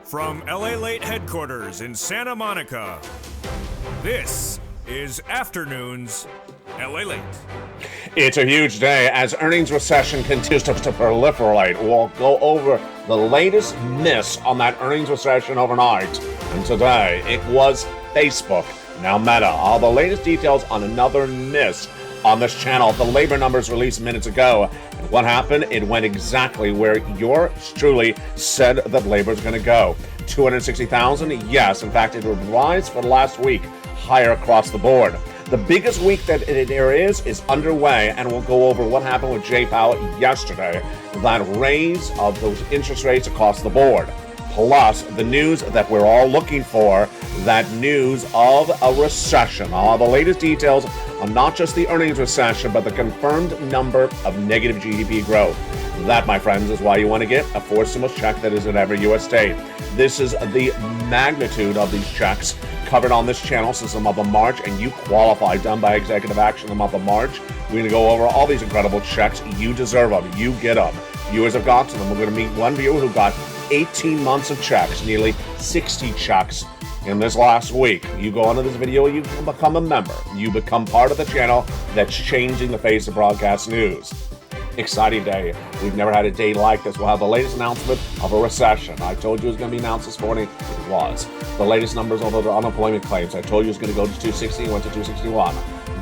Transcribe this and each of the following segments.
From LALATE headquarters in Santa Monica, this is Afternoons LALATE. It's a huge day as earnings recession continues to proliferate. We'll go over the latest miss on that earnings recession overnight. And today, it was Facebook, now Meta. All the latest details on another miss on this channel. The labor numbers released minutes ago. And what happened? It went exactly where yours truly said that labor is going to go. 260,000? Yes. In fact, it would rise for the last week, higher across the board. The biggest week that there is underway, and we'll go over what happened with Jay Powell yesterday, that raise of those interest rates across the board. Plus, the news that we're all looking for, that news of a recession. All the latest details on not just the earnings recession, but the confirmed number of negative GDP growth. That, my friends, is why you want to get a fourth stimulus check that is in every U.S. state. This is the magnitude of these checks covered on this channel since the month of March, and you qualify, done by executive action in the month of March. We're going to go over all these incredible checks. You deserve them. You get them. Viewers have got to them. We're going to meet one viewer who got 18 months of checks, nearly 60 checks in this last week. You go onto this video, you become a member. You become part of the channel that's changing the face of broadcast news. Exciting day. We've never had a day like this. We'll have the latest announcement of a recession. I told you it was going to be announced this morning. It was. The latest numbers on the unemployment claims. I told you it was going to go to 260. It went to 261.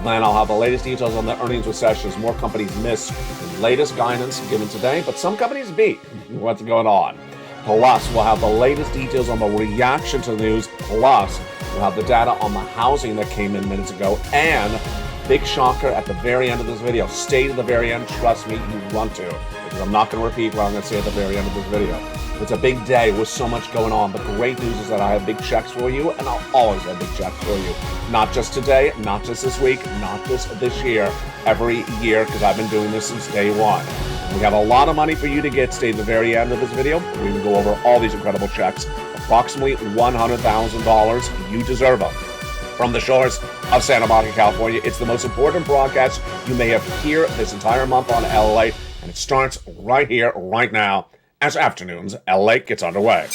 Then I'll have the latest details on the earnings recessions. More companies miss the latest guidance given today, but some companies beat. What's going on? Plus, we'll have the latest details on the reaction to the news. Plus, we'll have the data on the housing that came in minutes ago. And big shocker at the very end of this video. Stay to the very end. Trust me, you want to. Because I'm not going to repeat what I'm going to say at the very end of this video. It's a big day with so much going on. The great news is that I have big checks for you, and I'll always have big checks for you. Not just today, not just this week, not just this year, every year, because I've been doing this since day one. We have a lot of money for you to get. Stay to the very end of this video. We're going to go over all these incredible checks. Approximately $100,000. You deserve them. From the shores of Santa Monica, California, it's the most important broadcast you may have here this entire month on LA, and it starts right here, right now, as Afternoons LA gets underway.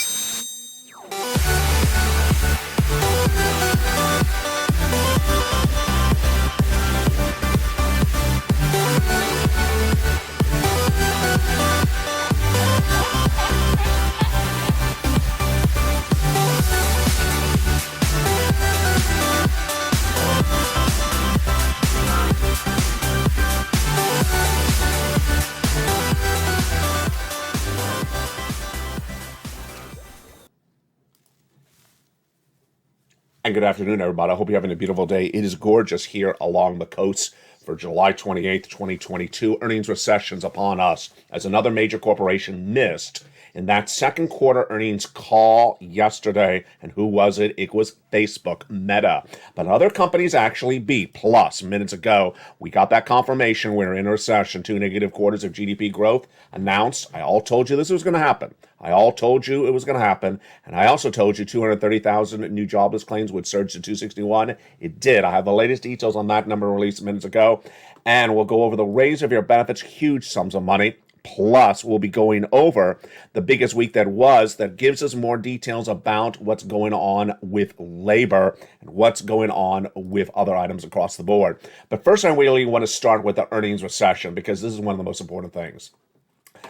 And good afternoon, everybody. I hope you're having a beautiful day. It is gorgeous here along the coast for July 28th, 2022. Earnings recessions upon us as another major corporation missed in that second quarter earnings call yesterday. And who was it? It was Facebook, Meta. But other companies actually beat. Plus, minutes ago, we got that confirmation we're in a recession. 2 negative quarters of GDP growth announced. I all told you this was going to happen. I all told you it was going to happen. And I also told you 230,000 new jobless claims would surge to 261. It did. I have the latest details on that number released minutes ago. And we'll go over the raise of your benefits, huge sums of money. Plus, we'll be going over the biggest week that gives us more details about what's going on with labor and what's going on with other items across the board. But first, I really want to start with the earnings recession because this is one of the most important things.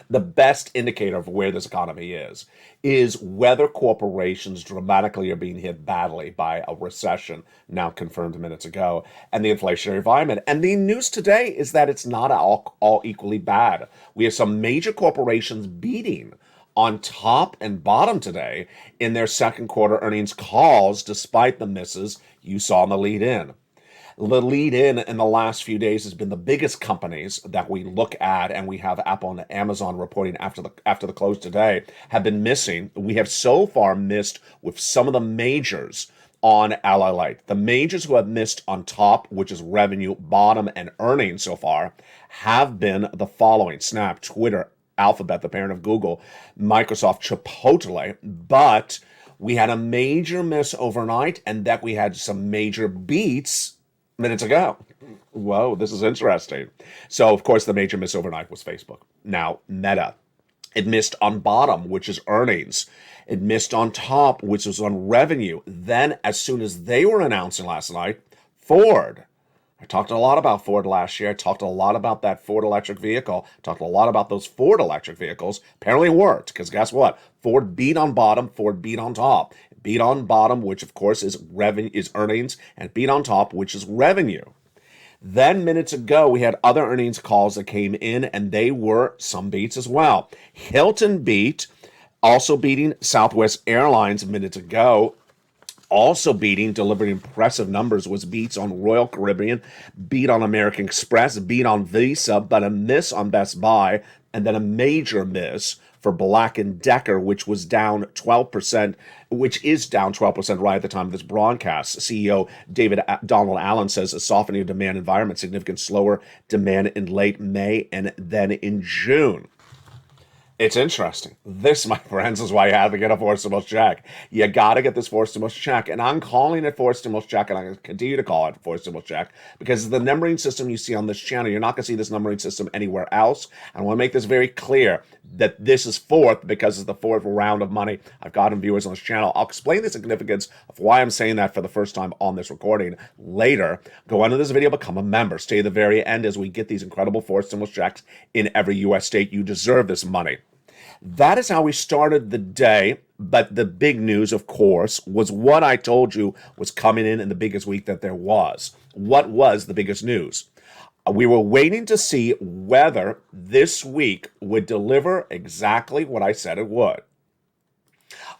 The best indicator of where this economy is whether corporations dramatically are being hit badly by a recession, now confirmed minutes ago, and the inflationary environment. And the news today is that it's not all equally bad. We have some major corporations beating on top and bottom today in their second quarter earnings calls, despite the misses you saw in the lead-in. The lead-in the last few days has been the biggest companies that we look at, and we have Apple and Amazon reporting after the close today, have been missing. We have so far missed with some of the majors on LALATE. The majors who have missed on top, which is revenue, bottom, and earnings so far, have been the following: Snap, Twitter, Alphabet, the parent of Google, Microsoft, Chipotle, but we had a major miss overnight, and that we had some major beats minutes ago. Whoa, this is interesting. So, of course, the major miss overnight was Facebook. Now, Meta. It missed on bottom, which is earnings. It missed on top, which was on revenue. Then, as soon as they were announcing last night, Ford. I talked a lot about Ford last year. I talked a lot about that Ford electric vehicle. I talked a lot about those Ford electric vehicles. Apparently it worked, because guess what? Ford beat on bottom, Ford beat on top. Beat on bottom, which of course is revenue, is earnings, and beat on top, which is revenue. Then minutes ago, we had other earnings calls that came in, and they were some beats as well. Hilton beat, also beating Southwest Airlines minutes ago. Also beating, delivering impressive numbers, was beats on Royal Caribbean, beat on American Express, beat on Visa, but a miss on Best Buy, and then a major miss for Black & Decker, which was down 12%, which is down 12% right at the time of this broadcast. CEO Donald Allen says a softening of demand environment, significant slower demand in late May and then in June. It's interesting. This, my friends, is why you have to get a forced stimulus check. You got to get this forced stimulus check. And I'm calling it forced stimulus check, and I'm going to continue to call it forced stimulus check, because the numbering system you see on this channel, you're not going to see this numbering system anywhere else. I want to make this very clear that this is fourth because it's the fourth round of money I've gotten viewers on this channel. I'll explain the significance of why I'm saying that for the first time on this recording later. Go under this video, become a member. Stay to the very end as we get these incredible forced stimulus checks in every U.S. state. You deserve this money. That is how we started the day, but the big news, of course, was what I told you was coming in the biggest week that there was. What was the biggest news? We were waiting to see whether this week would deliver exactly what I said it would.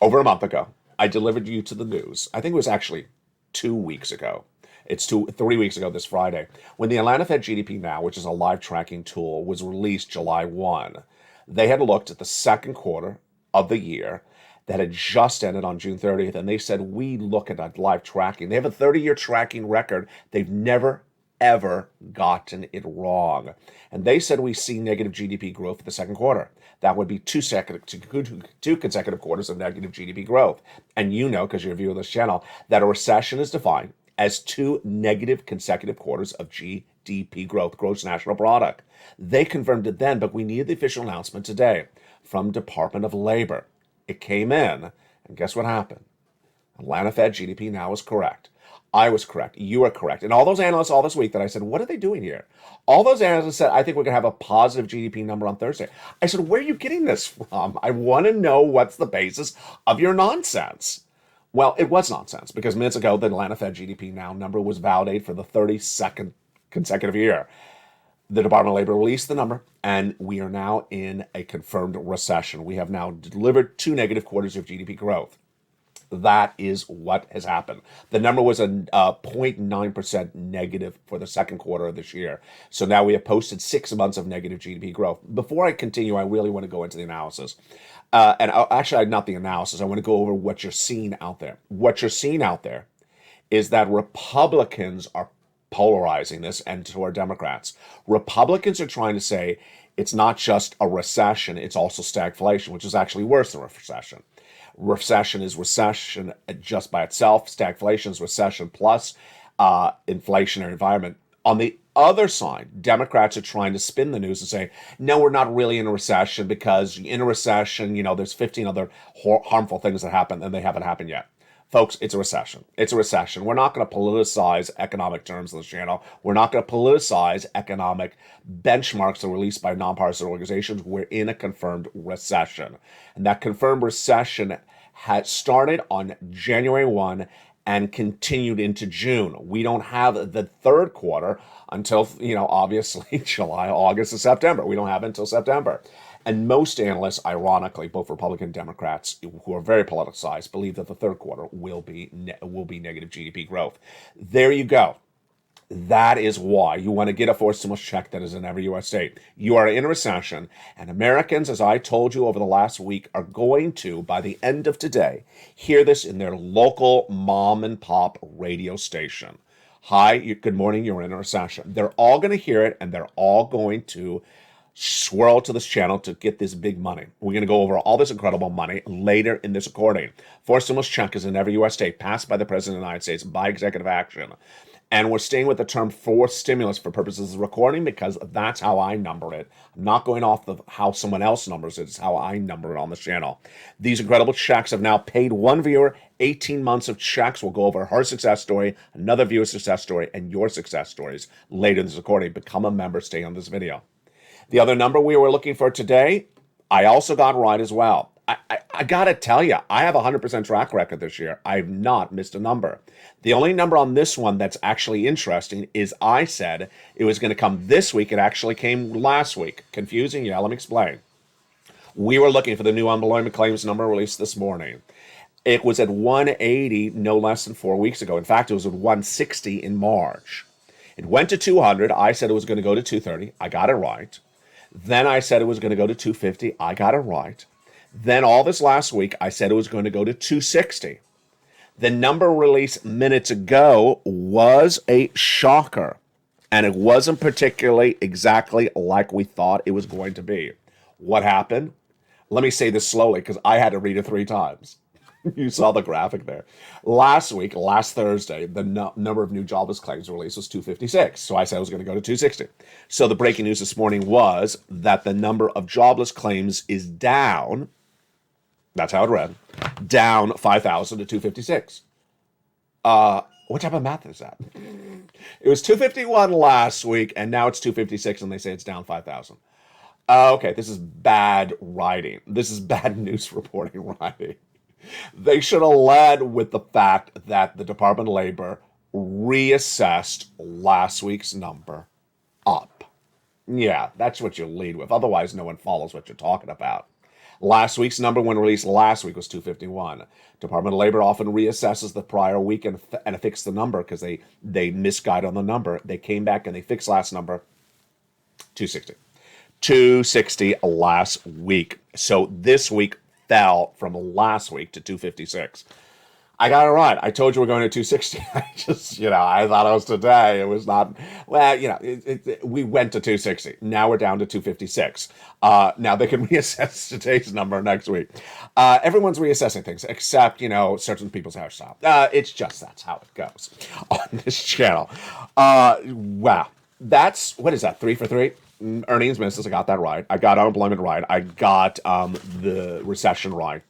Over a month ago, I delivered you to the news. I think it was actually 2 weeks ago. It's 3 weeks ago this Friday, when the Atlanta Fed GDP Now, which is a live tracking tool, was released July 1. They had looked at the second quarter of the year that had just ended on June 30th, and they said, we look at that live tracking. They have a 30-year tracking record. They've never, ever gotten it wrong. And they said we see negative GDP growth for the second quarter. That would be two consecutive quarters of negative GDP growth. And you know, because you're a viewer of this channel, that a recession is defined as 2 negative consecutive quarters of GDP growth, gross national product. They confirmed it then, but we needed the official announcement today from Department of Labor. It came in, and guess what happened? Atlanta Fed GDP Now was correct. I was correct. You are correct. And all those analysts all this week that I said, what are they doing here? All those analysts said, I think we're going to have a positive GDP number on Thursday. I said, where are you getting this from? I want to know what's the basis of your nonsense. Well, it was nonsense, because minutes ago, the Atlanta Fed GDP Now number was validated for the 32nd consecutive year. The Department of Labor released the number, and we are now in a confirmed recession. We have now delivered 2 negative quarters of GDP growth. That is what has happened. The number was a 0.9% negative for the second quarter of this year. So now we have posted 6 months of negative GDP growth. Before I continue, I really want to go into the analysis. Actually, not the analysis. I want to go over what you're seeing out there. What you're seeing out there is that Republicans are polarizing this, and so are Democrats. Republicans are trying to say it's not just a recession, it's also stagflation, which is actually worse than a recession. Recession is recession just by itself. Stagflation is recession plus inflationary environment. On the other side, Democrats are trying to spin the news and say, no, we're not really in a recession, because in a recession, there's 15 other harmful things that happen, and they haven't happened yet. Folks, it's a recession. It's a recession. We're not going to politicize economic terms on this channel. We're not going to politicize economic benchmarks that are released by nonpartisan organizations. We're in a confirmed recession. And that confirmed recession had started on January 1 and continued into June. We don't have the third quarter until, obviously July, August, and September. We don't have it until September. And most analysts, ironically, both Republican and Democrats, who are very politicized, believe that the third quarter will be negative GDP growth. There you go. That is why you want to get a forced stimulus check that is in every U.S. state. You are in a recession, and Americans, as I told you over the last week, are going to, by the end of today, hear this in their local mom and pop radio station. Hi, good morning, you're in a recession. They're all going to hear it, and they're all going to swirl to this channel to get this big money. We're going to go over all this incredible money later in this recording. Forced stimulus check is in every U.S. state, passed by the President of the United States by executive action. And we're staying with the term forced stimulus for purposes of recording because that's how I number it. I'm not going off of how someone else numbers it. It's how I number it on the channel. These incredible checks have now paid one viewer 18 months of checks. We'll go over her success story, another viewer's success story, and your success stories later in this recording. Become a member. Stay on this video. The other number we were looking for today, I also got right as well. I got to tell you, I have a 100% track record this year. I've not missed a number. The only number on this one that's actually interesting is I said it was going to come this week. It actually came last week. Confusing? Yeah, let me explain. We were looking for the new unemployment claims number released this morning. It was at 180 no less than 4 weeks ago. In fact, it was at 160 in March. It went to 200. I said it was going to go to 230. I got it right. Then I said it was going to go to 250. I got it right. Then all this last week, I said it was going to go to 260. The number released minutes ago was a shocker, and it wasn't particularly exactly like we thought it was going to be. What happened? Let me say this slowly because I had to read it 3 times. You saw the graphic there. Last week, last Thursday, the number of new jobless claims released was 256. So I said it was going to go to 260. So the breaking news this morning was that the number of jobless claims is down. That's how it read. Down 5,000 to 256. What type of math is that? It was 251 last week, and now it's 256, and they say it's down 5,000. Okay, this is bad writing. This is bad news reporting writing. They should have led with the fact that the Department of Labor reassessed last week's number up. Yeah, that's what you lead with. Otherwise, no one follows what you're talking about. Last week's number, when released last week, was 251. Department of Labor often reassesses the prior week and fix the number because they misguide on the number. They came back and they fixed last number, 260. 260 last week. So this week fell from last week to 256. I got it right. I told you we're going to 260. I just, I thought it was today. It was not. Well, we went to 260. Now we're down to 256. Now they can reassess today's number next week. Everyone's reassessing things except, certain people's hairstyle. It's just that's how it goes on this channel. Wow. That's, what is that, 3 for 3? Earnings misses. I got that right. I got unemployment right. I got the recession right.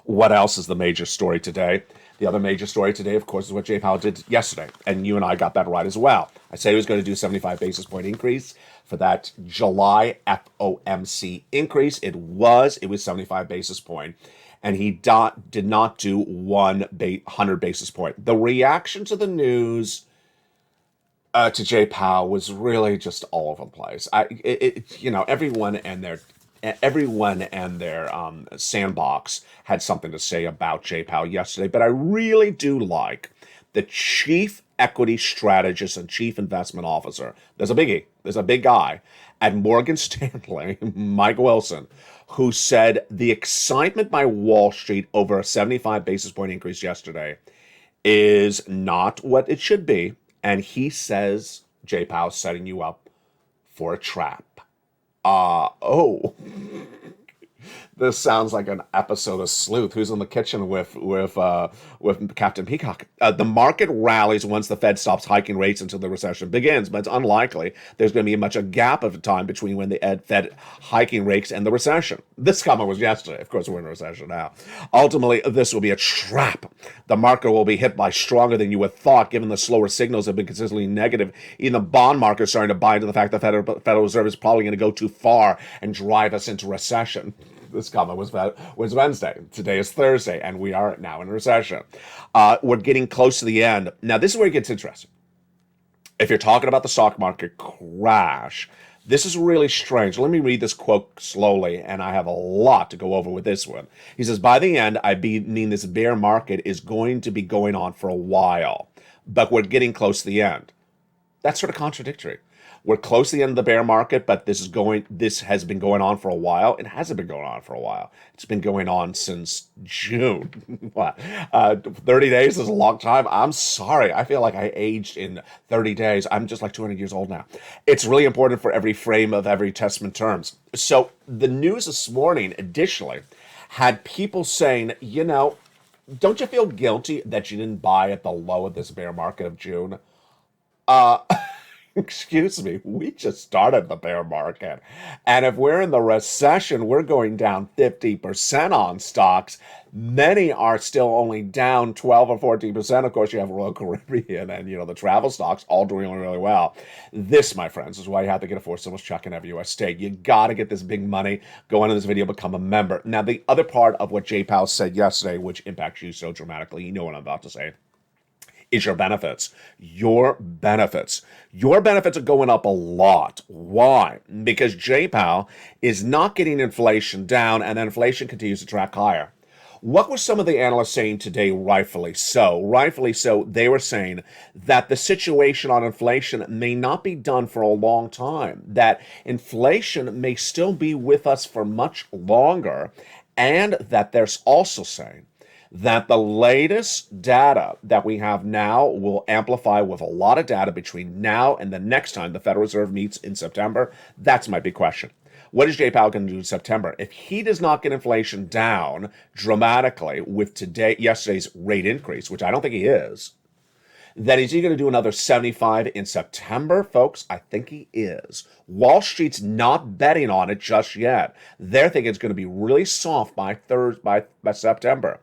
What else is the major story today? The other major story today, of course, is what Jay Powell did yesterday. And you and I got that right as well. I said he was going to do 75 basis point increase for that July FOMC increase. It was 75 basis point. And he did not do 100 basis point. The reaction to the news to Jay Powell was really just all over the place. Everyone and their sandbox had something to say about Jay Powell yesterday, but I really do like the chief equity strategist and chief investment officer. There's a biggie. There's a big guy at Morgan Stanley, Mike Wilson, who said the excitement by Wall Street over a 75 basis point increase yesterday is not what it should be. And he says Jay Powell's setting you up for a trap. This sounds like an episode of Sleuth. Who's in the kitchen with Captain Peacock? The market rallies once the Fed stops hiking rates until the recession begins, but it's unlikely there's going to be much a gap of time between when the Fed hiking rates and the recession. This comment was yesterday. Of course, we're in a recession now. Ultimately, this will be a trap. The market will be hit by stronger than you would thought, given the slower signals have been consistently negative. Even the bond market is starting to buy into the fact that the Federal Reserve is probably going to go too far and drive us into recession. This comment was Wednesday. Today is Thursday, and we are now in a recession. We're getting close to the end. Now, this is where it gets interesting. If you're talking about the stock market crash, this is really strange. Let me read this quote slowly, and I have a lot to go over with this one. He says, by the end, I mean this bear market is going to be going on for a while, but we're getting close to the end. That's sort of contradictory. We're close to the end of the bear market, but this has been going on for a while. It hasn't been going on for a while. It's been going on since June. What? 30 days is a long time. I'm sorry. I feel like I aged in 30 days. I'm just like 200 years old now. It's really important for every frame of every testament terms. So the news this morning, additionally, had people saying, don't you feel guilty that you didn't buy at the low of this bear market of June? Uh, excuse me, we just started the bear market. And if we're in the recession, we're going down 50% on stocks. Many are still only down 12 or 14%. Of course, you have Royal Caribbean and, the travel stocks all doing really well. This, my friends, is why you have to get a Four Symbols check in every U.S. state. You got to get this big money. Go into this video, become a member. Now, the other part of what Jay Powell said yesterday, which impacts you so dramatically, you know what I'm about to say, is your benefits. Your benefits. Your benefits are going up a lot. Why? Because Jay Powell is not getting inflation down, and then inflation continues to track higher. What were some of the analysts saying today, rightfully so? Rightfully so, they were saying that the situation on inflation may not be done for a long time, that inflation may still be with us for much longer, and that there's also saying that the latest data that we have now will amplify with a lot of data between now and the next time the Federal Reserve meets in September. That's my big question. What is Jay Powell going to do in September? If he does not get inflation down dramatically with yesterday's rate increase, which I don't think he is, then is he going to do another 75 in September? Folks, I think he is. Wall Street's not betting on it just yet. They're thinking it's going to be really soft by September.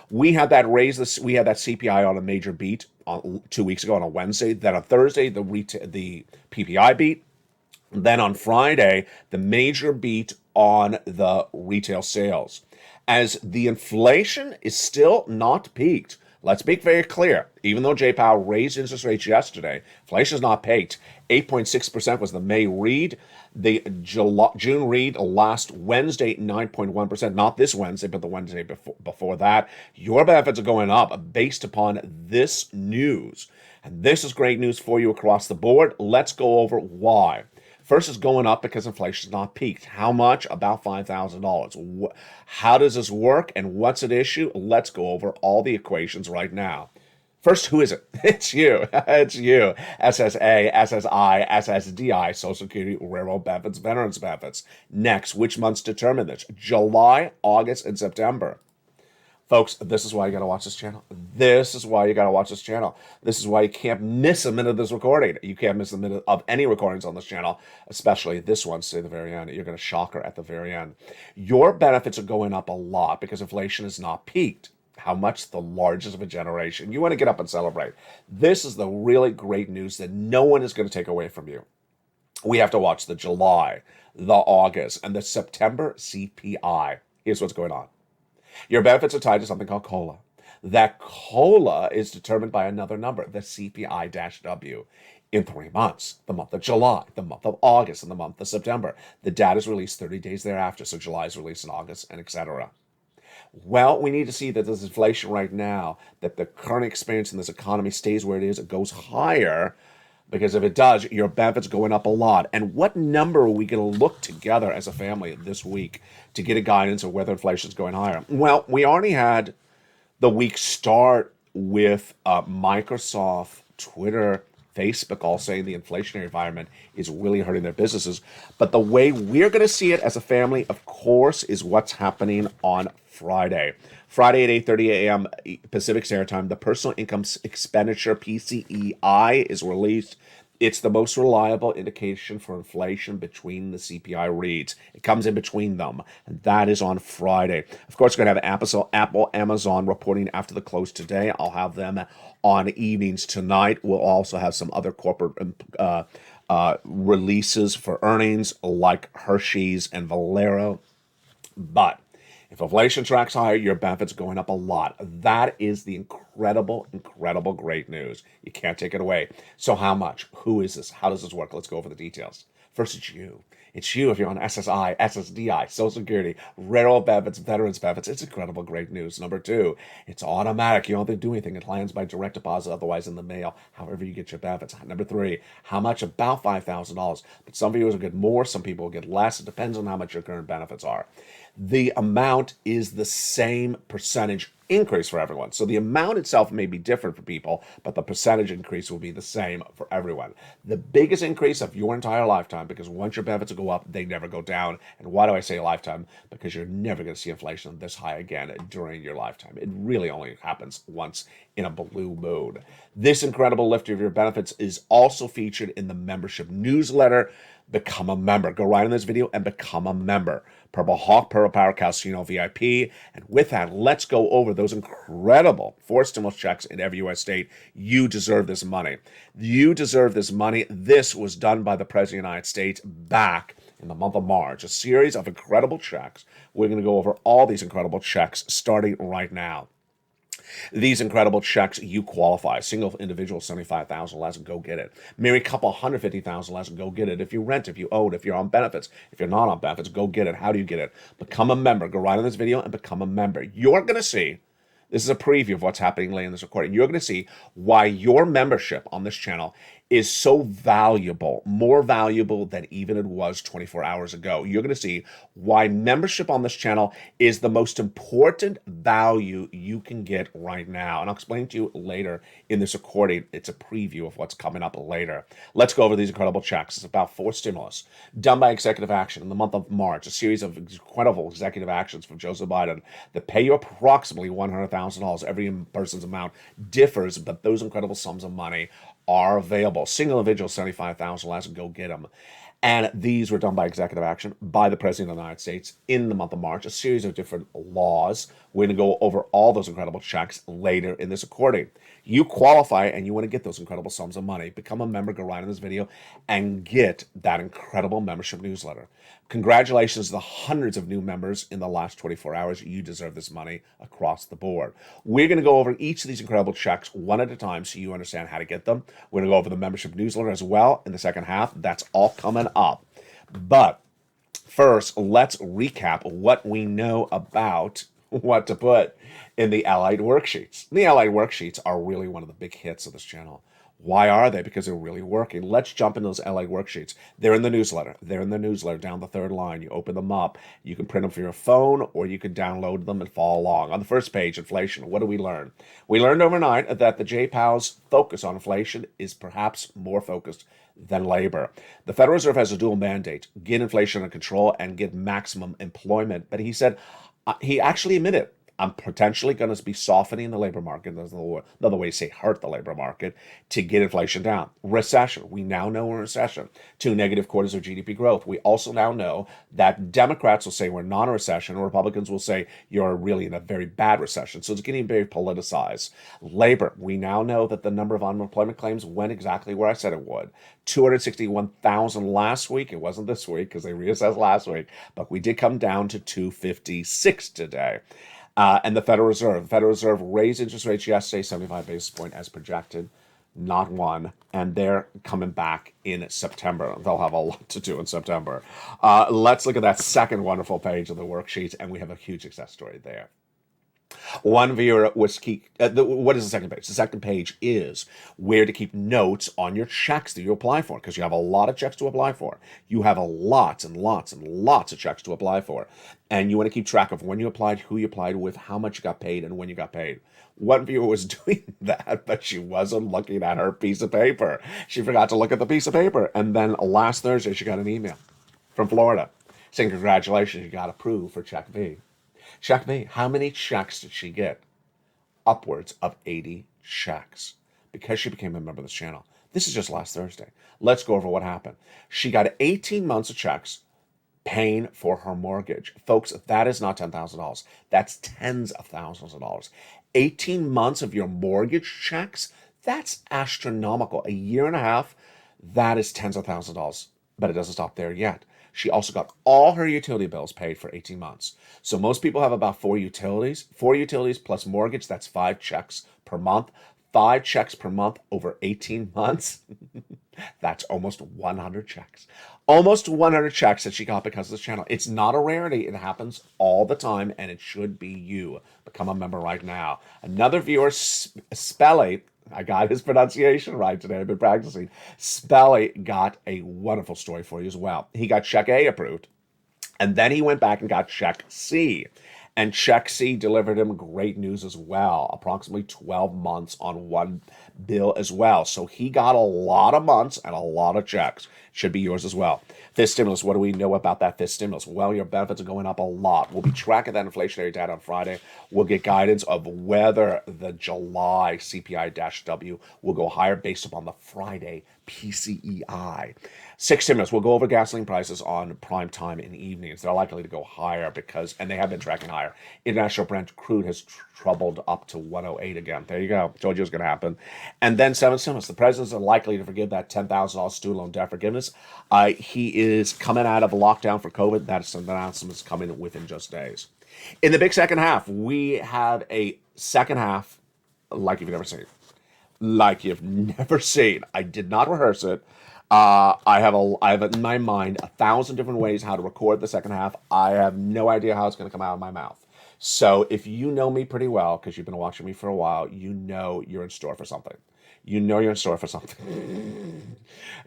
We had that we had that CPI on a major beat 2 weeks ago on a Wednesday. Then on Thursday, the PPI beat. Then on Friday, the major beat on the retail sales. As the inflation is still not peaked, let's be very clear. Even though Jay Powell raised interest rates yesterday, inflation is not peaked. 8.6% was the May read. The June read last Wednesday, 9.1%. Not this Wednesday, but the Wednesday before that. Your benefits are going up based upon this news. And this is great news for you across the board. Let's go over why. First, it's going up because inflation is not peaked. How much? About $5,000. How does this work and what's at issue? Let's go over all the equations right now. First, who is it? It's you. It's you. SSA, SSI, SSDI, Social Security, Railroad benefits, Veterans benefits. Next, which months determine this? July, August, and September. Folks, this is why you got to watch this channel. This is why you got to watch this channel. This is why you can't miss a minute of this recording. You can't miss a minute of any recordings on this channel, especially this one, say the very end. You're going to shock her at the very end. Your benefits are going up a lot because inflation is not peaked. How much? The largest of a generation. You want to get up and celebrate. This is the really great news that no one is going to take away from you. We have to watch the July, the August, and the September CPI. Here's what's going on. Your benefits are tied to something called COLA. That COLA is determined by another number, the CPI-W, in 3 months, the month of July, the month of August, and the month of September. The data is released 30 days thereafter, so July is released in August, and etc. Well, we need to see that this inflation right now, that the current experience in this economy stays where it is, it goes higher, because if it does, your benefits going up a lot. And what number are we going to look together as a family this week to get a guidance of whether inflation is going higher? Well, we already had the week start with Microsoft, Twitter, Facebook all saying the inflationary environment is really hurting their businesses. But the way we're going to see it as a family, of course, is what's happening on Friday. Friday at 8:30 a.m. Pacific Standard Time, the Personal Income Expenditure, PCEI, is released. It's the most reliable indication for inflation between the CPI reads. It comes in between them, and that is on Friday. Of course, we're going to have Apple, Amazon reporting after the close today. I'll have them on evenings tonight. We'll also have some other corporate releases for earnings like Hershey's and Valero. But if inflation tracks higher, your benefits are going up a lot. That is the incredible, incredible great news. You can't take it away. So how much? Who is this? How does this work? Let's go over the details. First, it's you. It's you if you're on SSI, SSDI, Social Security, Railroad benefits, Veterans benefits. It's incredible great news. Number two, it's automatic. You don't have to do anything. It lands by direct deposit, otherwise in the mail, however you get your benefits. Number three, how much? About $5,000. But some viewers will get more, some people will get less. It depends on how much your current benefits are. The amount is the same percentage increase for everyone. So the amount itself may be different for people, but the percentage increase will be the same for everyone. The biggest increase of your entire lifetime, because once your benefits go up, they never go down. And why do I say lifetime? Because you're never going to see inflation this high again during your lifetime. It really only happens once in a blue moon. This incredible lift of your benefits is also featured in the membership newsletter. Become a member. Go right in this video and become a member. Purple Hawk, Purple Power Casino VIP. And with that, let's go over those incredible 4 stimulus checks in every U.S. state. You deserve this money. You deserve this money. This was done by the President of the United States back in the month of March. A series of incredible checks. We're going to go over all these incredible checks starting right now. These incredible checks, you qualify. Single individual, $75,000 less, go get it. Married couple, $150,000 less, go get it. If you rent, if you own, if you're on benefits, if you're not on benefits, go get it. How do you get it? Become a member. Go right on this video and become a member. You're going to see, this is a preview of what's happening later in this recording. You're going to see why your membership on this channel is so valuable, more valuable than even it was 24 hours ago. You're going to see why membership on this channel is the most important value you can get right now. And I'll explain to you later in this recording. It's a preview of what's coming up later. Let's go over these incredible checks. It's about 4 stimulus done by executive action in the month of March, a series of incredible executive actions from Joseph Biden that pay you approximately $100,000. Every person's amount differs, but those incredible sums of money are available. Single individual, $75,000 less, go get them. And these were done by executive action by the President of the United States in the month of March, a series of different laws. We're going to go over all those incredible checks later in this recording. You qualify and you want to get those incredible sums of money. Become a member, go right in this video, and get that incredible membership newsletter. Congratulations to the hundreds of new members in the last 24 hours. You deserve this money across the board. We're going to go over each of these incredible checks one at a time so you understand how to get them. We're going to go over the membership newsletter as well in the second half. That's all coming up. But first, let's recap what we know about what to put in the LALATE worksheets. The LALATE worksheets are really one of the big hits of this channel. Why are they? Because they're really working. Let's jump into those LALATE worksheets. They're in the newsletter. They're in the newsletter down the third line. You open them up. You can print them for your phone or you can download them and follow along. On the first page, inflation. What do we learn? We learned overnight that the JPOW's focus on inflation is perhaps more focused than labor. The Federal Reserve has a dual mandate, get inflation under control and get maximum employment. But he said, he actually admitted, I'm potentially going to be softening the labor market. There's another way to say hurt the labor market to get inflation down. Recession. We now know we're in recession. 2 negative quarters of GDP growth. We also now know that Democrats will say we're not in a recession, and Republicans will say you're really in a very bad recession. So it's getting very politicized. Labor. We now know that the number of unemployment claims went exactly where I said it would. 261,000 last week. It wasn't this week because they reassessed last week, but we did come down to 256 today. And the Federal Reserve raised interest rates yesterday, 75 basis points as projected, not one. And they're coming back in September. They'll have a lot to do in September. Let's look at that second wonderful page of the worksheet, and we have a huge success story there. One viewer was what is the second page? The second page is where to keep notes on your checks that you apply for, because you have a lot of checks to apply for. You have lots and lots and lots of checks to apply for. And you want to keep track of when you applied, who you applied with, how much you got paid, and when you got paid. One viewer was doing that, but she wasn't looking at her piece of paper. She forgot to look at the piece of paper. And then last Thursday, she got an email from Florida saying, congratulations, you got approved for check B. Check B. How many checks did she get? Upwards of 80 checks because she became a member of this channel. This is just last Thursday. Let's go over what happened. She got 18 months of checks paying for her mortgage. Folks, that is not $10,000. That's tens of thousands of dollars. 18 months of your mortgage checks, that's astronomical. A year and a half, that is tens of thousands of dollars. But it doesn't stop there yet. She also got all her utility bills paid for 18 months. So most people have about 4 utilities. 4 utilities plus mortgage, that's 5 checks per month. 5 checks per month over 18 months. That's almost 100 checks. Almost 100 checks that she got because of this channel. It's not a rarity. It happens all the time, and it should be you. Become a member right now. Another viewer, Spelly, I got his pronunciation right today. I've been practicing. Spelly got a wonderful story for you as well. He got check A approved, and then he went back and got check C. And Check C delivered him great news as well, approximately 12 months on one bill as well. So he got a lot of months and a lot of checks. Should be yours as well. Fifth stimulus, what do we know about that fifth stimulus? Well, your benefits are going up a lot. We'll be tracking that inflationary data on Friday. We'll get guidance of whether the July CPI-W will go higher based upon the Friday PCEI. Sixth stimulus, we'll go over gasoline prices on prime time in evenings. They're likely to go higher because, and they have been tracking higher. International Brent crude has troubled up to 108 again. There you go. Told you it was going to happen. And then seventh stimulus, the president's likely to forgive that $10,000 student loan debt forgiveness. He is coming out of lockdown for COVID. That announcement is coming within just days. In the big second half, we have a second half like you've never seen. Like you've never seen. I did not rehearse it. I have in my mind 1,000 different ways how to record the second half. I have no idea how it's going to come out of my mouth. So if you know me pretty well, because you've been watching me for a while, you know you're in store for something. You know you're in store for something.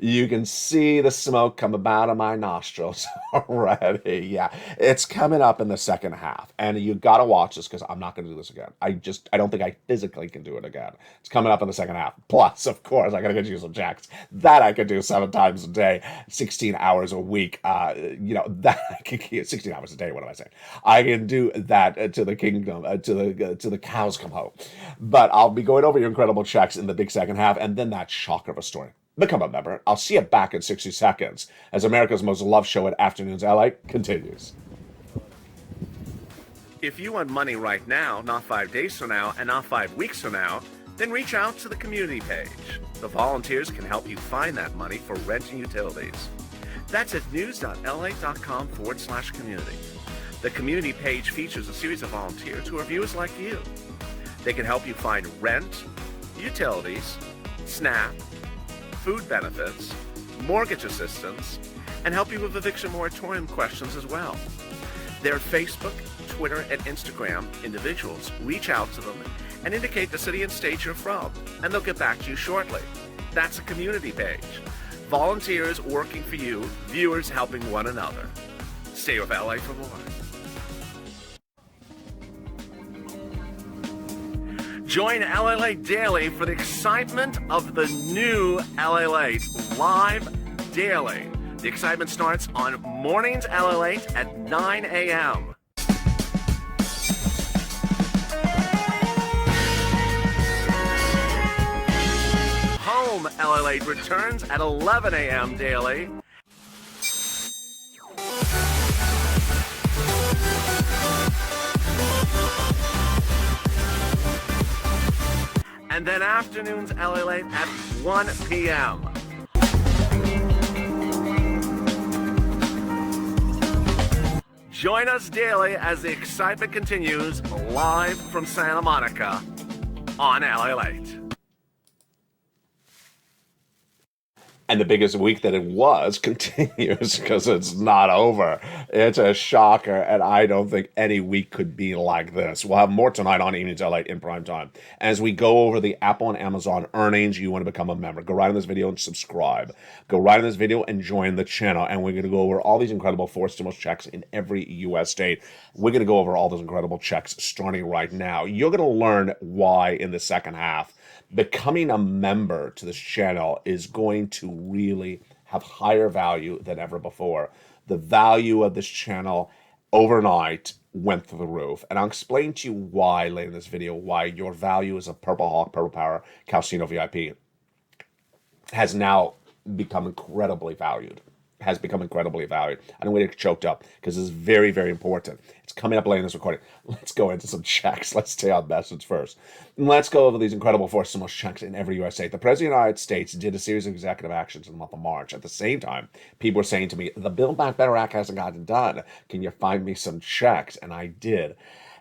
You can see the smoke come out of my nostrils already. Yeah, it's coming up in the second half. And you got to watch this because I'm not going to do this again. I don't think I physically can do it again. It's coming up in the second half. Plus, of course, I got to get you some checks. That I could do 7 times a day, 16 hours a week. That I can get 16 hours a day. What am I saying? I can do that to the kingdom, to the cows come home. But I'll be going over your incredible checks in the big second half, and then that shocker of a story. Become a member. I'll see you back in 60 seconds as America's most loved show at Afternoons LA continues. If you want money right now, not 5 days from now, and not 5 weeks from now, then reach out to the community page. The volunteers can help you find that money for rent and utilities. That's at news.la.com/community. The community page features a series of volunteers who are viewers like you. They can help you find rent, utilities, SNAP, food benefits, mortgage assistance, and help you with eviction moratorium questions as well. Their Facebook, Twitter, and Instagram individuals reach out to them and indicate the city and state you're from, and they'll get back to you shortly. That's a community page. Volunteers working for you, viewers helping one another. Stay with LA for more. Join LALATE Daily for the excitement of the new LALATE live daily. The excitement starts on mornings LALATE at 9 a.m. Home LALATE returns at 11 a.m. daily. And then afternoons LALATE at 1 p.m. Join us daily as the excitement continues live from Santa Monica on LALATE. And the biggest week that it was continues because it's not over. It's a shocker, and I don't think any week could be like this. We'll have more tonight on Evenings LA in prime time. As we go over the Apple and Amazon earnings, you want to become a member. Go right on this video and subscribe. Go right on this video and join the channel. And we're going to go over all these incredible 4 stimulus checks in every U.S. state. We're going to go over all those incredible checks starting right now. You're going to learn why in the second half becoming a member to this channel is going to really have higher value than ever before. The value of this channel overnight went through the roof. And I'll explain to you why later in this video, why your value as a Purple Hawk, Purple Power, Calcino VIP has now become incredibly valued. I don't want to get choked up because it's very, very important. It's coming up later in this recording. Let's go into some checks. Let's stay on message first. Let's go over these incredible 4 stimulus checks in every U.S. state. The President of the United States did a series of executive actions in the month of March. At the same time, people were saying to me, the Build Back Better Act hasn't gotten done. Can you find me some checks? And I did.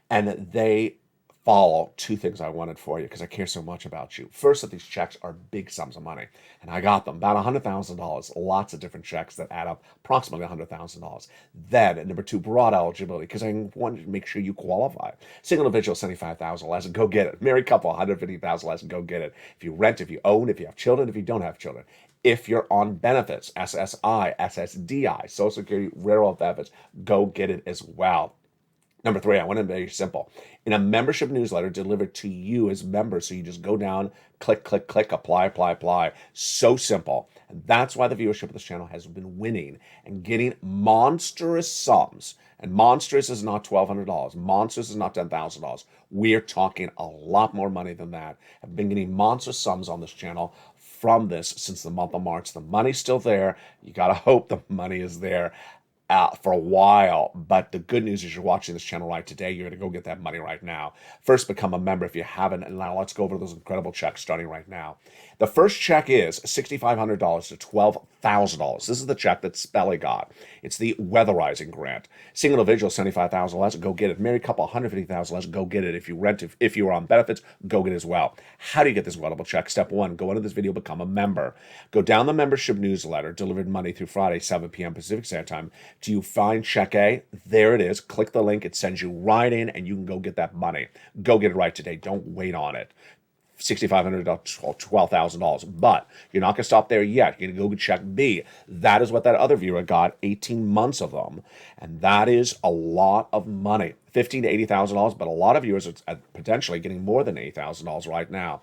And they follow 2 things I wanted for you because I care so much about you. First, that these checks are big sums of money, and I got them, about $100,000, lots of different checks that add up approximately $100,000. Then, number 2, broad eligibility, because I wanted to make sure you qualify. Single individual, $75,000 less, and go get it. Married couple, $150,000 less, and go get it. If you rent, if you own, if you have children, if you don't have children. If you're on benefits, SSI, SSDI, Social Security, Railroad benefits, go get it as well. Number three, I want to make it simple. In a membership newsletter delivered to you as members, so you just go down, click, click, click, apply, apply, apply. So simple. And that's why the viewership of this channel has been winning and getting monstrous sums. And monstrous is not $1,200. Monstrous is not $10,000. We're talking a lot more money than that. I've been getting monstrous sums on this channel from this since the month of March. The money's still there. You got to hope the money is there for a while, but the good news is you're watching this channel right today. You're going to go get that money right now. First, become a member if you haven't, and now let's go over those incredible checks starting right now. The first check is $6,500 to $12,000. This is the check that Spelly got. It's the weatherizing grant. Single individual, $75,000 less, go get it. Married couple, $150,000 less, go get it. If you rent, if you are on benefits, go get it as well. How do you get this incredible check? Step one, go into this video, become a member. Go down the membership newsletter, delivered Monday through Friday, 7 p.m. Pacific Standard Time. Do you find check A? There it is. Click the link. It sends you right in, and you can go get that money. Go get it right today. Don't wait on it. $6,500 to $12,000. But you're not going to stop there yet. You're going to go get check B. That is what that other viewer got, 18 months of them. And that is a lot of money. $15,000 to $80,000, but a lot of viewers are potentially getting more than $80,000 right now.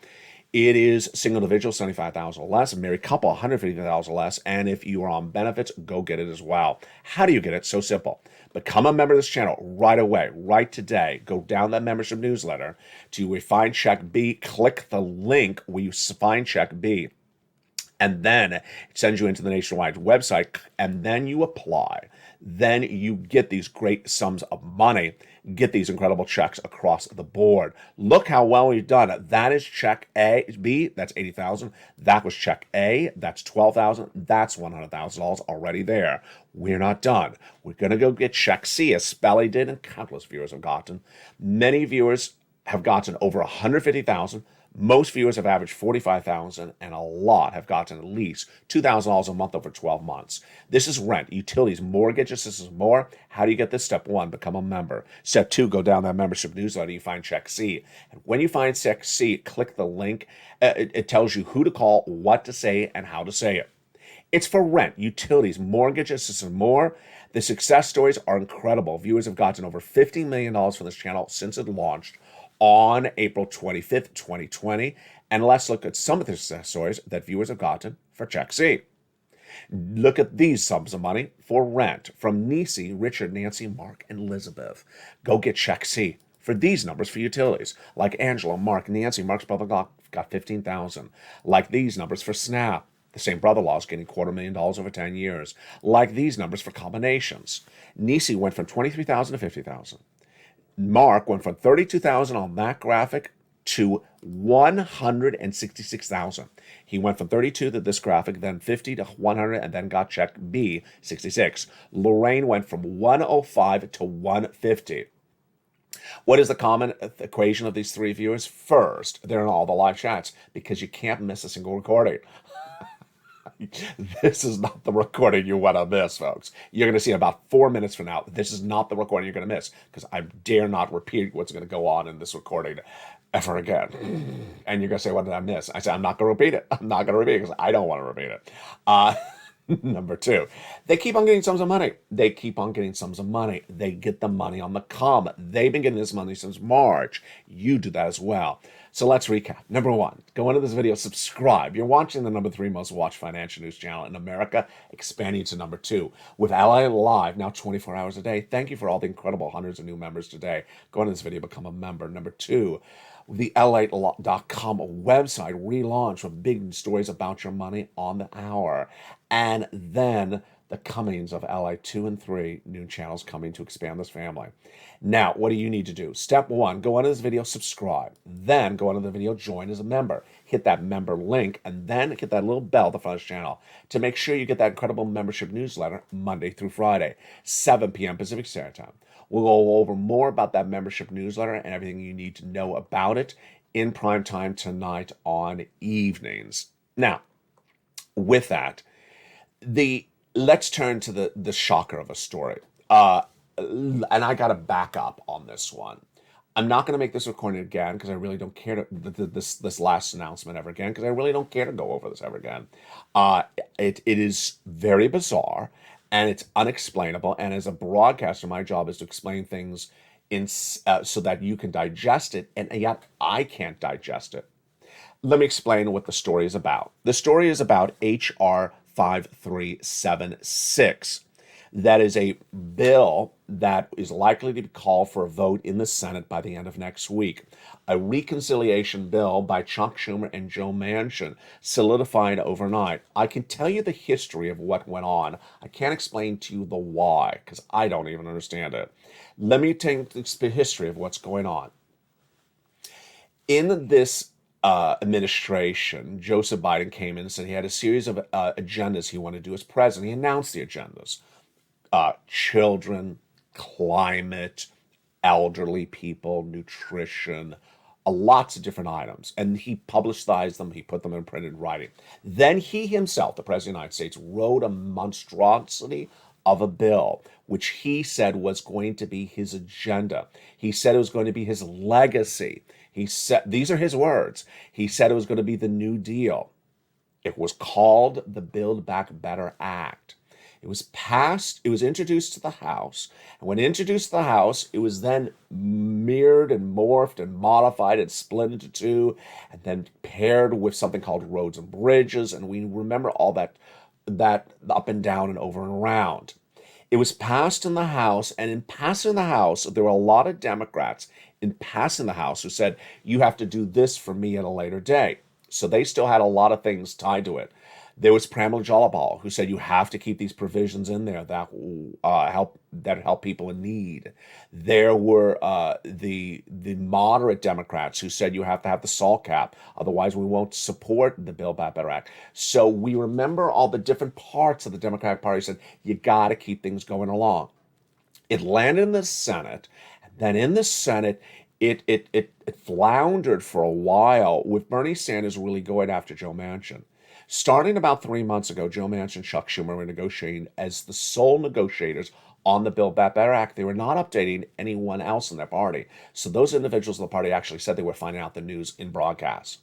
It is single individual, $75,000 less, a married couple, $150,000 less, and if you are on benefits, go get it as well. How do you get it? So simple. Become a member of this channel right away, right today. Go down that membership newsletter to find check B, click the link where you find check B, and then it sends you into the nationwide website, and then you apply. Then you get these great sums of money, get these incredible checks across the board. Look how well we've done. That is check A, B, that's $80,000. That was check A, that's $12,000. That's $100,000 already there. We're not done. We're going to go get check C, as Spelly did and countless viewers have gotten. Many viewers have gotten over $150,000. Most viewers have averaged $45,000, and a lot have gotten at least $2,000 a month over 12 months. This is rent, utilities, mortgages. This is more. How do you get this? Step one, become a member. Step two, go down that membership newsletter. You find check C. And when you find check C, click the link. It tells you who to call, what to say, and how to say it. It's for rent, utilities, mortgages, this and more. The success stories are incredible. Viewers have gotten over $50 million from this channel since it launched on April 25th, 2020. And let's look at some of the success stories that viewers have gotten for check C. Look at these sums of money for rent from Nisi, Richard, Nancy, Mark, and Elizabeth. Go get check C for these numbers for utilities. Like Angela, Mark, Nancy, Mark's brother got $15,000. Like these numbers for SNAP. The same brother-in-law is getting $250,000 over 10 years. Like these numbers for combinations. Nisi went from $23,000 to $50,000. Mark went from $32,000 on that graphic to $166,000. He went from 32 to this graphic, then 50 to 100, and then got check B, 66. Lorraine went from 105 to 150. What is the common equation of these three viewers? First, they're in all the live chats because you can't miss a single recording. This is not the recording you want to miss, folks. You're going to see in about 4 minutes from now. This is not the recording you're going to miss because I dare not repeat what's going to go on in this recording ever again. And you're going to say, what did I miss? I said, I'm not going to repeat it. I'm not going to repeat it because I don't want to repeat it. Number two, they keep on getting sums of money. They keep on getting sums of money. They get the money on the come. They've been getting this money since March. You do that as well. So let's recap. Number one, go into this video, subscribe. You're watching the number 3 most watched financial news channel in America, expanding to number 2. With LA Live, now 24 hours a day. Thank you for all the incredible hundreds of new members today. Go into this video, become a member. Number 2, the LALATE.com website relaunched with big stories about your money on the hour. And then the comings of LA 2 and 3 new channels coming to expand this family. Now, what do you need to do? Step 1, go into this video, subscribe. Then go into the video, join as a member. Hit that member link, and then hit that little bell at the front of the channel to make sure you get that incredible membership newsletter Monday through Friday, 7 p.m. Pacific Standard Time. We'll go over more about that membership newsletter and everything you need to know about it in prime time tonight on evenings. Now, with that, let's turn to the shocker of a story. And I got to back up on this one. I'm not going to make this recording again because I really don't care to this last announcement ever again because I really don't care to go over this ever again. It is very bizarre and it's unexplainable. And as a broadcaster, my job is to explain things so that you can digest it, and yet I can't digest it. Let me explain what the story is about. The story is about H.R. 5376. That is a bill that is likely to be called for a vote in the Senate by the end of next week. A reconciliation bill by Chuck Schumer and Joe Manchin, solidified overnight. I can tell you the history of what went on. I can't explain to you the why, because I don't even understand it. Let me take the history of what's going on. In this administration, Joseph Biden came in and said he had a series of agendas he wanted to do as president. He announced the agendas. Children, climate, elderly people, nutrition, lots of different items. And he publicized them, he put them in printed writing. Then he himself, the President of the United States, wrote a monstrosity of a bill, which he said was going to be his agenda. He said it was going to be his legacy. He said, these are his words, he said it was going to be the New Deal. It was called the Build Back Better Act. It was passed, it was introduced to the House. And when introduced to the House, it was then mirrored and morphed and modified and split into two, and then paired with something called roads and bridges. And we remember all that up and down and over and around. It was passed in the House, and in passing the House, there were a lot of Democrats in passing the House who said, you have to do this for me at a later day. So they still had a lot of things tied to it. There was Pramila Jayapal, who said you have to keep these provisions in there that help people in need. There were the moderate Democrats who said you have to have the SALT cap, otherwise we won't support the Build Back Better Act. So we remember all the different parts of the Democratic Party said you got to keep things going along. It landed in the Senate, and then in the Senate, it floundered for a while, with Bernie Sanders really going after Joe Manchin. Starting about 3 months ago, Joe Manchin and Chuck Schumer were negotiating as the sole negotiators on the Build Back Better Act. They were not updating anyone else in their party. So those individuals in the party actually said they were finding out the news in broadcasts.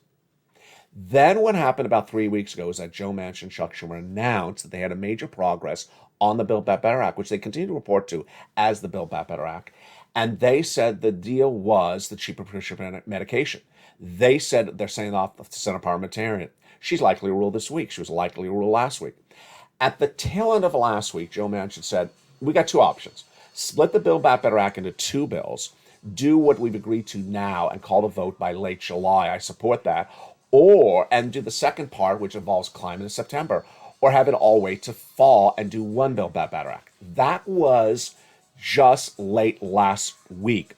Then what happened about 3 weeks ago is that Joe Manchin and Chuck Schumer announced that they had a major progress on the Build Back Better Act, which they continue to report to as the Build Back Better Act. And they said the deal was the cheaper prescription medication. They said they're sending off the Senate parliamentarian. She's likely to rule this week. She was likely to rule last week. At the tail end of last week, Joe Manchin said, we got two options. Split the Build Back Better Act into two bills, do what we've agreed to now, and call the vote by late July. I support that. And do the second part, which involves climate, in September. Or have it all wait to fall and do one Build Back Better Act. That was just late last week.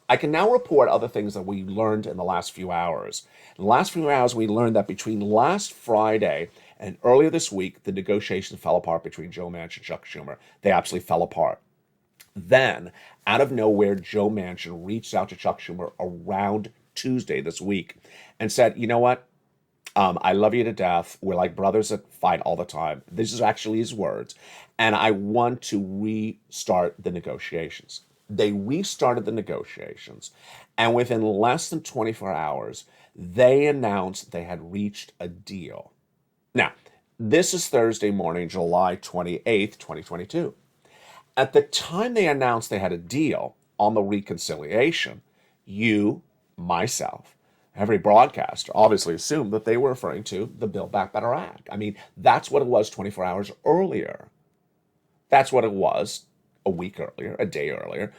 I can now report other things that we learned in the last few hours. In the last few hours, we learned that between last Friday and earlier this week, the negotiations fell apart between Joe Manchin and Chuck Schumer. They absolutely fell apart. Then, out of nowhere, Joe Manchin reached out to Chuck Schumer around Tuesday this week and said, you know what? I love you to death. We're like brothers that fight all the time. This is actually his words. And I want to restart the negotiations. They restarted the negotiations, and within less than 24 hours, they announced they had reached a deal. Now, this is Thursday morning, July 28th, 2022. At the time they announced they had a deal on the reconciliation, you, myself, every broadcaster obviously assumed that they were referring to the Build Back Better Act. I mean, that's what it was 24 hours earlier. That's what it was a week earlier, a day earlier.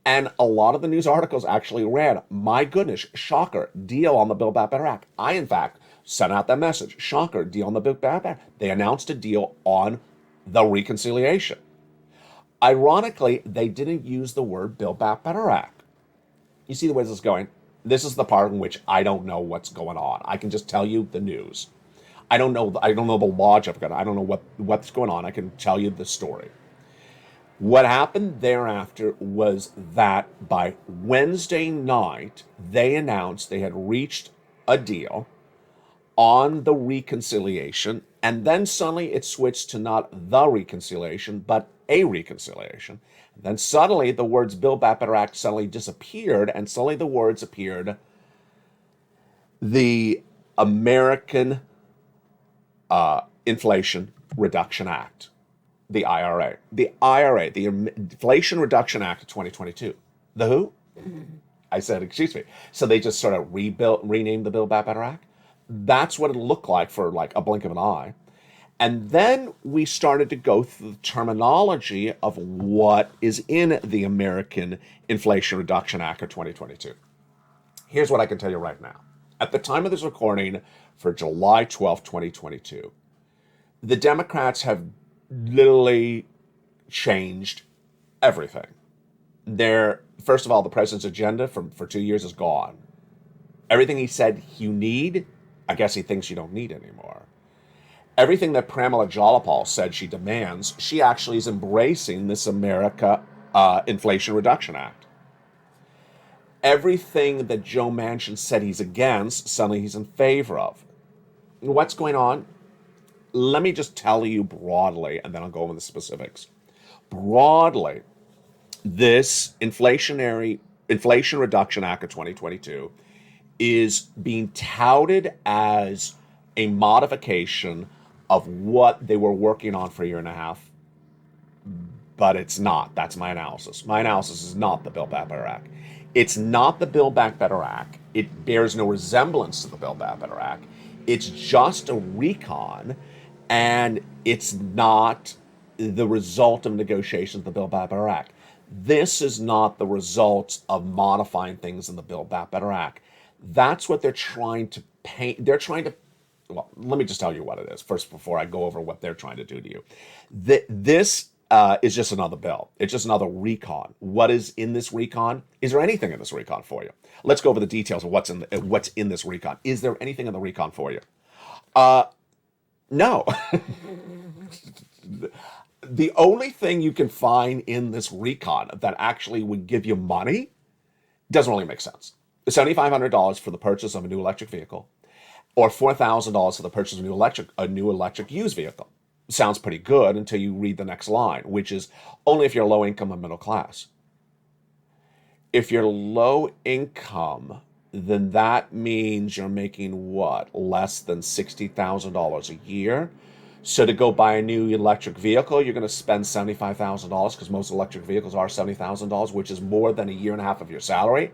And a lot of the news articles actually ran, my goodness, shocker, deal on the Build Back Better Act. I, in fact, sent out that message, shocker, deal on the Build Back Better Act. They announced a deal on the reconciliation. Ironically, they didn't use the word Build Back Better Act. You see the way this is going? This is the part in which I don't know what's going on. I can just tell you the news. I don't know the logic of it. I don't know what's going on. I can tell you the story. What happened thereafter was that by Wednesday night, they announced they had reached a deal on the reconciliation, and then suddenly it switched to not the reconciliation, but a reconciliation. And then suddenly the words Build Back Better Act suddenly disappeared, and suddenly the words appeared, the American Inflation Reduction Act. The IRA, the Inflation Reduction Act of 2022. The who? I said, excuse me. So they just sort of renamed the Build Back Better Act. That's what it looked like for like a blink of an eye. And then we started to go through the terminology of what is in the American Inflation Reduction Act of 2022. Here's what I can tell you right now. At the time of this recording for July 12th, 2022, the Democrats have literally changed everything. First of all, the president's agenda for 2 years is gone. Everything he said you need, I guess he thinks you don't need anymore. Everything that Pramila Jayapal said she demands, she actually is embracing this America Inflation Reduction Act. Everything that Joe Manchin said he's against, suddenly he's in favor of. What's going on? Let me just tell you broadly, and then I'll go over the specifics. Broadly, this Inflation Reduction Act of 2022 is being touted as a modification of what they were working on for a year and a half, but it's not. That's my analysis. My analysis is not the Build Back Better Act. It's not the Build Back Better Act. It bears no resemblance to the Build Back Better Act. It's just a recon, and it's not the result of negotiations of the Build Back Better Act. This is not the result of modifying things in the Build Back Better Act. That's what they're trying to paint. Well, let me just tell you what it is first before I go over what they're trying to do to you. This is just another bill. It's just another recon. What is in this recon? Is there anything in this recon for you? Let's go over the details of what's in this recon. Is there anything in the recon for you? No. The only thing you can find in this recon that actually would give you money doesn't really make sense. $7,500 for the purchase of a new electric vehicle, or $4,000 for the purchase of a new electric used vehicle. Sounds pretty good until you read the next line, which is only if you're low income and middle class. If you're low income, then that means you're making what? Less than $60,000 a year. So to go buy a new electric vehicle, you're going to spend $75,000 because most electric vehicles are $70,000, which is more than a year and a half of your salary.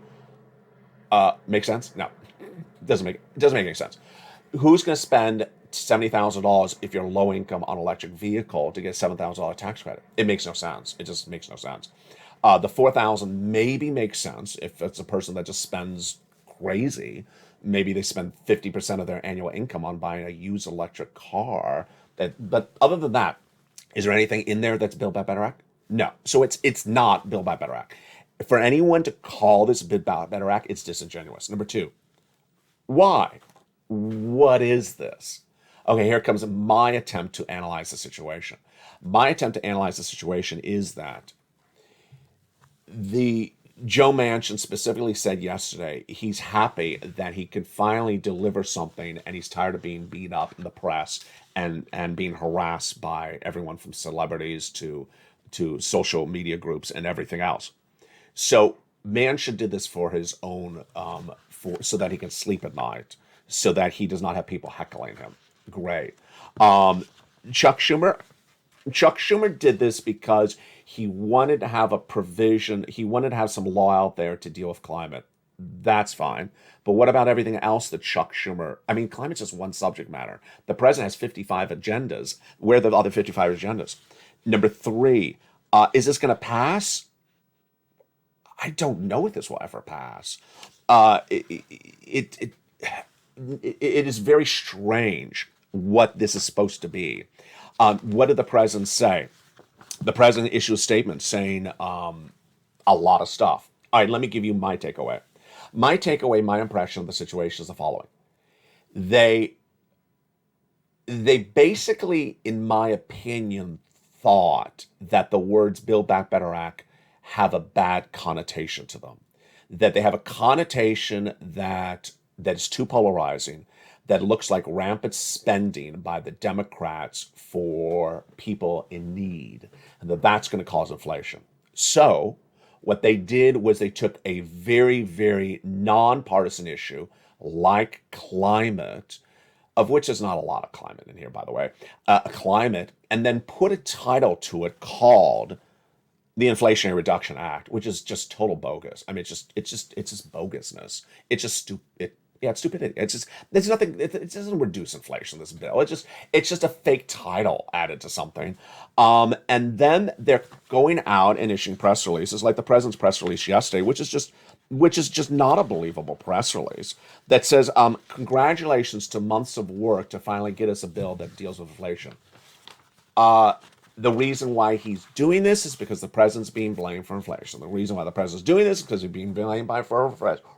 Make sense? No, it doesn't make any sense. Who's going to spend $70,000 if you're low income on an electric vehicle to get $7,000 tax credit? It makes no sense. It just makes no sense. The $4,000 maybe makes sense if it's a person that just spends crazy. Maybe they spend 50% of their annual income on buying a used electric car. But other than that, is there anything in there that's Build Back Better Act? No. So it's not Build Back Better Act. For anyone to call this Build Back Better Act, it's disingenuous. Number two, why? What is this? Okay, here comes my attempt to analyze the situation. My attempt to analyze the situation is that Joe Manchin specifically said yesterday he's happy that he can finally deliver something, and he's tired of being beat up in the press and being harassed by everyone from celebrities to social media groups and everything else. So Manchin did this for his own, so that he can sleep at night, so that he does not have people heckling him. Great. Chuck Schumer did this because he wanted to have a provision. He wanted to have some law out there to deal with climate. That's fine. But what about everything else that Chuck Schumer... I mean, climate's just one subject matter. The president has 55 agendas. Where are the other 55 agendas? Number three, is this going to pass? I don't know if this will ever pass. It is very strange what this is supposed to be. What did the president say? The president issued a statement saying a lot of stuff. All right, let me give you my takeaway. My takeaway, my impression of the situation is the following. They basically, in my opinion, thought that the words Build Back Better Act have a bad connotation to them. That they have a connotation that is too polarizing, that looks like rampant spending by the Democrats for people in need, and that's going to cause inflation. So what they did was they took a very, very nonpartisan issue like climate, of which there's not a lot of climate in here, by the way, climate, and then put a title to it called the Inflation Reduction Act, which is just total bogus. I mean, it's just bogusness. It's just stupid. Yeah, it's stupidity. It's just there's nothing. It doesn't reduce inflation. This bill. It's just a fake title added to something. And then they're going out and issuing press releases, like the president's press release yesterday, which is just not a believable press release that says, "Congratulations to months of work to finally get us a bill that deals with inflation." The reason why he's doing this is because the president's being blamed for inflation. The reason why the president's doing this is because he's being blamed for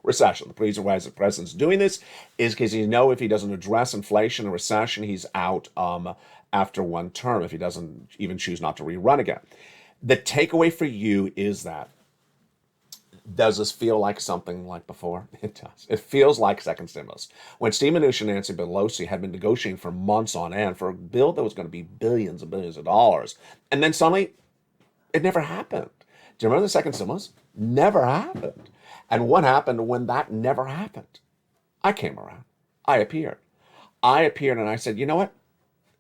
recession. The reason why the president's doing this is because he knows if he doesn't address inflation and recession, he's out after one term, if he doesn't even choose not to rerun again. The takeaway for you is that, does this feel like something like before? It does. It feels like second stimulus. When Steve Mnuchin and Nancy Pelosi had been negotiating for months on end for a bill that was going to be billions and billions of dollars, and then suddenly it never happened. Do you remember the second stimulus? Never happened. And what happened when that never happened? I came around. I appeared and I said, you know what?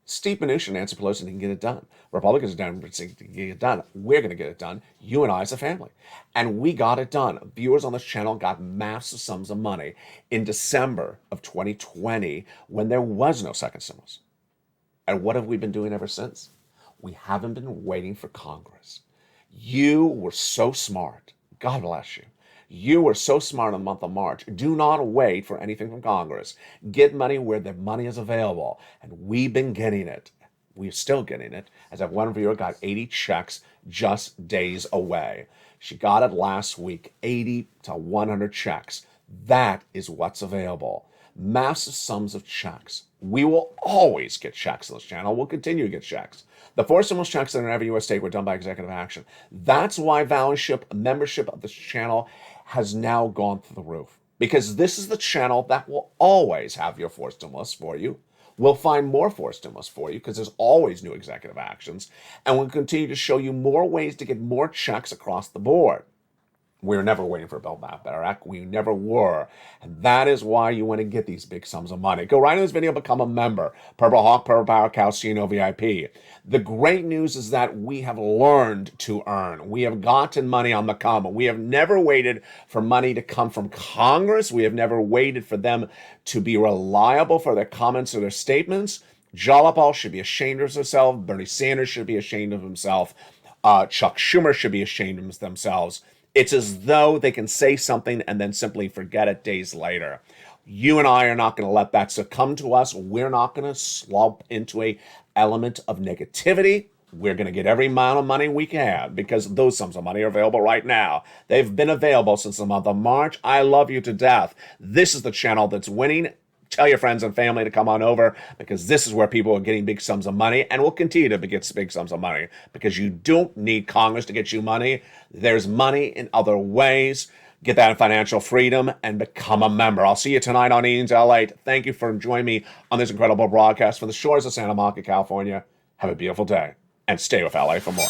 Steve Mnuchin and Nancy Pelosi can get it done. Republicans can get it done. We're going to get it done. You and I as a family. And we got it done. Viewers on this channel got massive sums of money in December of 2020 when there was no second stimulus. And what have we been doing ever since? We haven't been waiting for Congress. You were so smart. God bless you. You were so smart in the month of March. Do not wait for anything from Congress. Get money where the money is available. And we've been getting it. We're still getting it. As one viewer got 80 checks just days away. She got it last week, 80 to 100 checks. That is what's available. Massive sums of checks. We will always get checks on this channel. We'll continue to get checks. The 4 stimulus checks that are in every U.S. state were done by executive action. That's why membership of this channel has now gone through the roof. Because this is the channel that will always have your 4 stimulus for you. We'll find more 4 stimulus for you because there's always new executive actions. And we'll continue to show you more ways to get more checks across the board. We were never waiting for a Build Back Better Act. We never were. And that is why you want to get these big sums of money. Go right in this video, become a member. Purple Hawk, Purple Power Cow, CNO VIP. The great news is that we have learned to earn. We have gotten money on the come. We have never waited for money to come from Congress. We have never waited for them to be reliable for their comments or their statements. Jalopal should be ashamed of himself. Bernie Sanders should be ashamed of himself. Chuck Schumer should be ashamed of themselves. It's as though they can say something and then simply forget it days later. You and I are not going to let that succumb to us. We're not going to slump into a element of negativity. We're going to get every amount of money we can because those sums of money are available right now. They've been available since the month of March. I love you to death. This is the channel that's winning. Tell your friends and family to come on over because this is where people are getting big sums of money and will continue to get big sums of money because you don't need Congress to get you money. There's money in other ways. Get that financial freedom and become a member. I'll see you tonight on Ian's LALATE. Thank you for joining me on this incredible broadcast from the shores of Santa Monica, California. Have a beautiful day and stay with LA for more.